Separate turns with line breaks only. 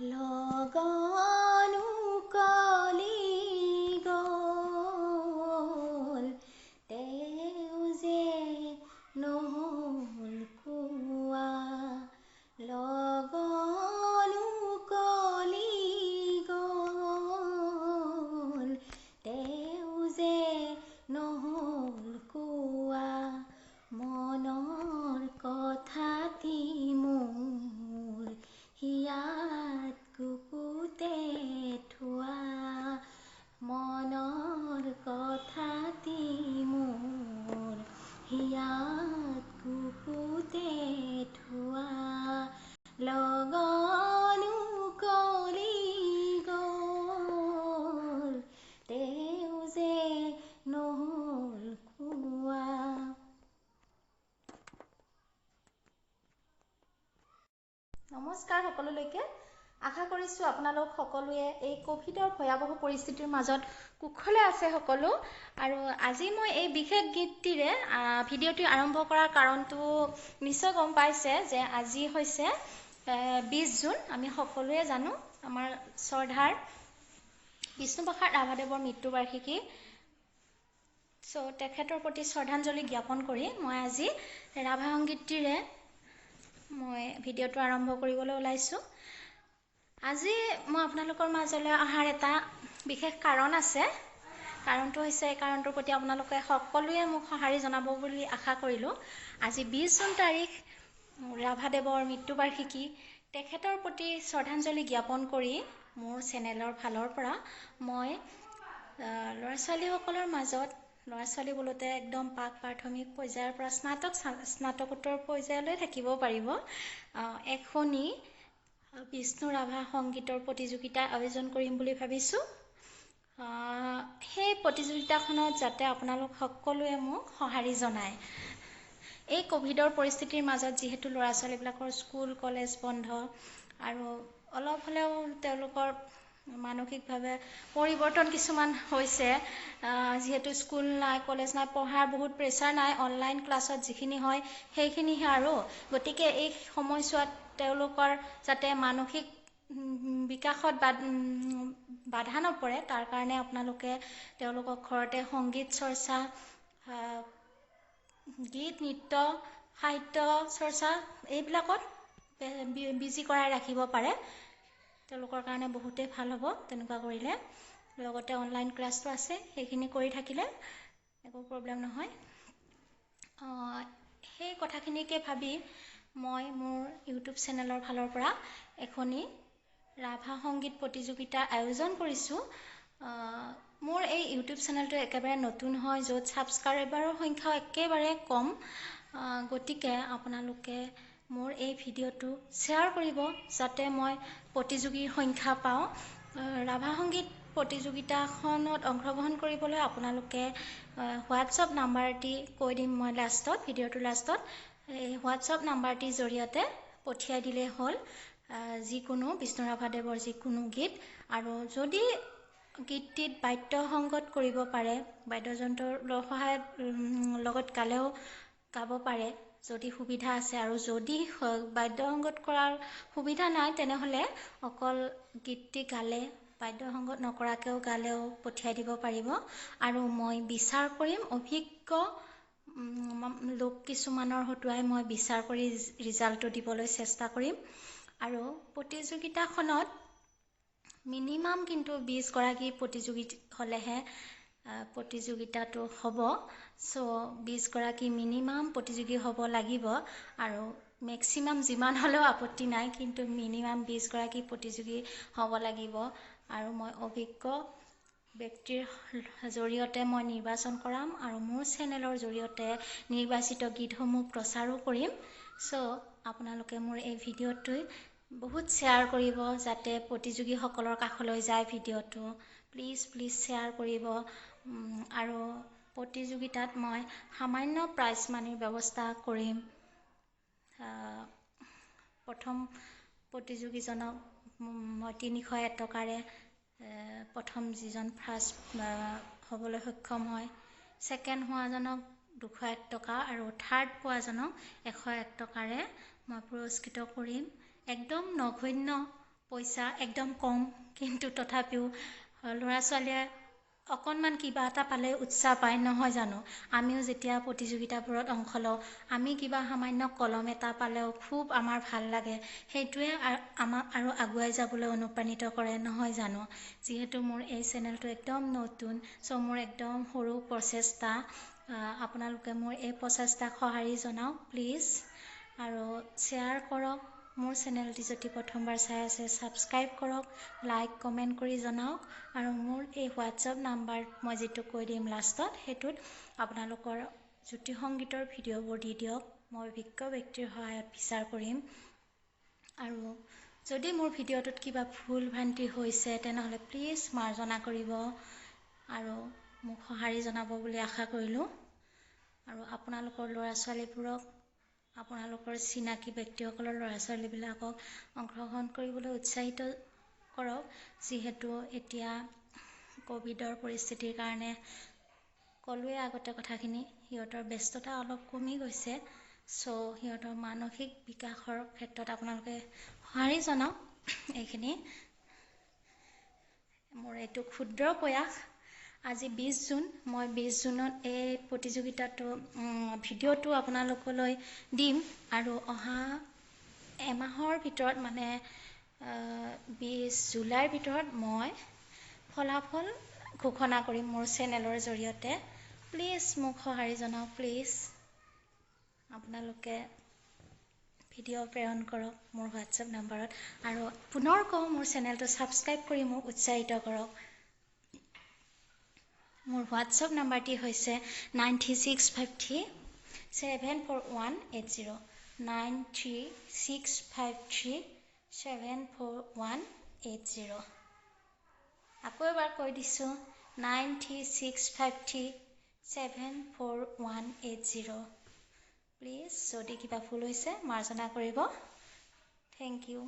লগনো কলি গ'ল তেওঁ যে নহ'ল কোৱা লগনো কলি গ'ল তেওঁ যে নহ'ল কোৱা মনৰ কথাটি মোৰ হিয়াত কুকুতে থোৱা মনৰ কথাটি মোৰ হিয়াত কুকুতে থোৱা লগনো কলি গ'ল তেওঁ যে নহ'ল কোৱা। নমস্কাৰ সকলোলৈকে। আশা কৰিছোঁ আপোনালোক সকলোৱে এই কোভিডৰ ভয়াৱহ পৰিস্থিতিৰ মাজত কুশলে আছে সকলো। আৰু আজি মই এই বিশেষ গীতটিৰে ভিডিঅ'টি আৰম্ভ কৰাৰ কাৰণটো নিশ্চয় গম পাইছে যে আজি হৈছে 20 জুন। আমি সকলোৱে জানো আমাৰ শ্ৰদ্ধাৰ বিষ্ণুপ্ৰসাদ ৰাভাদেৱৰ মৃত্যুবাৰ্ষিকী। তেখেতৰ প্ৰতি শ্ৰদ্ধাঞ্জলি জ্ঞাপন কৰি মই আজি ৰাভা সংগীতটিৰে মই ভিডিঅ'টো আৰম্ভ কৰিবলৈ ওলাইছোঁ। আজি মই আপোনালোকৰ মাজলৈ অহাৰ এটা বিশেষ কাৰণ আছে। কাৰণটো হৈছে এই কাৰণটোৰ প্ৰতি আপোনালোকে সকলোৱে মোক সঁহাৰি জনাব বুলি আশা কৰিলোঁ। আজি 20 জুন তাৰিখ ৰাভাদেৱৰ মৃত্যুবাৰ্ষিকী। তেখেতৰ প্ৰতি শ্ৰদ্ধাঞ্জলি জ্ঞাপন কৰি মোৰ চেনেলৰ ফালৰ পৰা মই ল'ৰা ছোৱালীসকলৰ মাজত ল'ৰা ছোৱালী বোলোতে একদম প্ৰাথমিক পৰ্যায়ৰ পৰা স্নাতকোত্তৰ পৰ্যায়লৈ থাকিব পাৰিব এখনি বিষ্ণু ৰাভা সংগীতৰ প্ৰতিযোগিতা আয়োজন কৰিম বুলি ভাবিছোঁ। সেই প্ৰতিযোগিতাখনত যাতে আপোনালোক সকলোৱে মোক সঁহাৰি জনায়। এই কোভিডৰ পৰিস্থিতিৰ মাজত যিহেতু ল'ৰা ছোৱালীবিলাকৰ স্কুল কলেজ বন্ধ আৰু অলপ হ'লেও তেওঁলোকৰ মানসিকভাৱে পৰিৱৰ্তন কিছুমান হৈছে। যিহেতু স্কুল নাই কলেজ নাই পঢ়াৰ বহুত প্ৰেছাৰ নাই, অনলাইন ক্লাছত যিখিনি হয় সেইখিনিহে আৰু। গতিকে এই সময়ছোৱাত তেওঁলোকৰ যাতে মানসিক বিকাশত বাধা নপৰে তাৰ কাৰণে আপোনালোকে তেওঁলোকক ঘৰতে সংগীত চৰ্চা, গীত নৃত্য সাহিত্য চৰ্চা এইবিলাকত বিজি কৰাই ৰাখিব পাৰে। তেওঁলোকৰ কাৰণে বহুতেই ভাল হ'ব তেনেকুৱা কৰিলে। লগতে অনলাইন ক্লাছটো আছে, সেইখিনি কৰি থাকিলে একো প্ৰব্লেম নহয়। সেই কথাখিনিকে ভাবি মই মোৰ ইউটিউব চেনেলৰ ফালৰ পৰা এখনি ৰাভা সংগীত প্ৰতিযোগিতাৰ আয়োজন কৰিছোঁ। মোৰ এই ইউটিউব চেনেলটো একেবাৰে নতুন হয়, য'ত ছাবস্ক্ৰাইবাৰৰ সংখ্যাও একেবাৰে কম। গতিকে আপোনালোকে মোৰ এই ভিডিঅ'টো শ্বেয়াৰ কৰিব যাতে মই প্ৰতিযোগীৰ সংখ্যা পাওঁ। ৰাভা সংগীত প্ৰতিযোগিতাখনত অংশগ্ৰহণ কৰিবলৈ আপোনালোকে হোৱাটছআপ নাম্বাৰটি কৈ দিম মই লাষ্টত, ভিডিঅ'টোৰ লাষ্টত। এই হোৱাটছআপ নাম্বাৰটিৰ জৰিয়তে পঠিয়াই দিলেই হ'ল যিকোনো বিষ্ণু ৰাভাদেৱৰ যিকোনো গীত। আৰু যদি গীতটিত বাদ্য সংগত কৰিব পাৰে, বাদ্যযন্ত্ৰৰ সহায়ত লগত গালেও গাব পাৰে যদি সুবিধা আছে। আৰু যদি বাদ্য সংগত কৰাৰ সুবিধা নাই তেনেহ'লে অকল গীতটি গালে বাদ্য সংগত নকৰাকৈও গালেও পঠিয়াই দিব পাৰিব। আৰু মই বিচাৰ কৰিম, অভিজ্ঞ লোক কিছুমানৰ হতুৱাই মই বিচাৰ কৰি ৰিজাল্টটো দিবলৈ চেষ্টা কৰিম। আৰু প্ৰতিযোগিতাখনত মিনিমাম কিন্তু 20 গৰাকী প্ৰতিযোগী হ'লেহে প্ৰতিযোগিতাটো হ'ব। 20 গৰাকী মিনিমাম প্ৰতিযোগী হ'ব লাগিব। আৰু মেক্সিমাম যিমান হ'লেও আপত্তি নাই, কিন্তু মিনিমাম 20 গৰাকী প্ৰতিযোগী হ'ব লাগিব। আৰু মই অভিজ্ঞ ব্যক্তিৰ জৰিয়তে মই নিৰ্বাচন কৰাম আৰু মোৰ চেনেলৰ জৰিয়তে নিৰ্বাচিত গীতসমূহ প্ৰচাৰো কৰিম। আপোনালোকে মোৰ এই ভিডিঅ'টো বহুত শ্বেয়াৰ কৰিব যাতে প্ৰতিযোগীসকলৰ কাষলৈ যায় ভিডিঅ'টো। প্লিজ শ্বেয়াৰ কৰিব। আৰু প্ৰতিযোগিতাত মই সামান্য প্ৰাইজ মানিৰ ব্যৱস্থা কৰিম। প্ৰথম প্ৰতিযোগীজনক মই 301 টকাৰে প্ৰথম যিজন ফাৰ্ষ্ট হ'বলৈ সক্ষম হয়, ছেকেণ্ড হোৱাজনক 201 টকা আৰু থাৰ্ড পোৱাজনক 101 টকাৰে মই পুৰস্কৃত কৰিম। একদম নগণ্য পইচা একদম কম, কিন্তু তথাপিও ল'ৰা ছোৱালীয়ে অকণমান কিবা এটা পালে উৎসাহ পায়, নহয় জানো? আমিও যেতিয়া প্ৰতিযোগিতাবোৰত অংশ লওঁ, আমি কিবা সামান্য কলম এটা পালেও খুব আমাৰ ভাল লাগে। সেইটোৱে আমাক আৰু আগুৱাই যাবলৈ অনুপ্ৰাণিত কৰে, নহয় জানো? যিহেতু মোৰ এই চেনেলটো একদম নতুন, চ' মোৰ একদম সৰু প্ৰচেষ্টা, আপোনালোকে মোৰ এই প্ৰচেষ্টাক সঁহাৰি জনাওক প্লিজ, আৰু শ্বেয়াৰ কৰক। মোৰ চেনেলটি যদি প্ৰথমবাৰ চাই আছে, ছাবস্ক্ৰাইব কৰক, লাইক কমেণ্ট কৰি জনাওক, আৰু মোৰ এই হোৱাটছআপ নাম্বাৰ মই যিটো কৈ দিম লাষ্টত, সেইটোত আপোনালোকৰ জ্যোতি সংগীতৰ ভিডিঅ'বোৰ দি দিয়ক। মই অভিজ্ঞ ব্যক্তিৰ সহায়ত বিচাৰ কৰিম। আৰু যদি মোৰ ভিডিঅ'টোত কিবা ভুল ভ্ৰান্তি হৈছে, তেনেহ'লে প্লিজ মাৰ্জনা কৰিব আৰু মোক সঁহাৰি জনাব বুলি আশা কৰিলোঁ। আৰু আপোনালোকৰ ল'ৰা ছোৱালীবোৰক, আপোনালোকৰ চিনাকি ব্যক্তিসকলৰ ল'ৰা ছোৱালীবিলাকক অংশগ্ৰহণ কৰিবলৈ উৎসাহিত কৰক। যিহেতু এতিয়া ক'ভিডৰ পৰিস্থিতিৰ কাৰণে ক'লোৱে আগতে কথাখিনি, সিহঁতৰ ব্যস্ততা অলপ কমি গৈছে, চ' সিহঁতৰ মানসিক বিকাশৰ ক্ষেত্ৰত আপোনালোকে সঁহাৰি জনাওক। এইখিনি মোৰ এইটো ক্ষুদ্ৰ প্ৰয়াস। আজি 20 জুন, মই 20 জুনত এই ভিডিঅ'টো আপোনালোকলৈ দিম, আৰু অহা এমাহৰ ভিতৰত, মানে 20 জুলাইৰ ভিতৰত মই ফলাফল ঘোষণা কৰিম মোৰ চেনেলৰ জৰিয়তে। প্লিজ মোক সঁহাৰি জনাওক, প্লিজ। আপোনালোকে ভিডিঅ' প্ৰেৰণ কৰক মোৰ হোৱাটছআপ নাম্বাৰত, আৰু পুনৰ কওঁ, মোৰ চেনেলটো ছাবস্ক্ৰাইব কৰি মোক উৎসাহিত কৰক। মোৰ হোৱাটছআপ নাম্বাৰটি হৈছে 9365374180, 9365374180। আকৌ এবাৰ কৈ দিছোঁ, 9365374180। প্লিজ, যদি কিবা ভুল হৈছে মাৰ্জনা কৰিব। Thank U.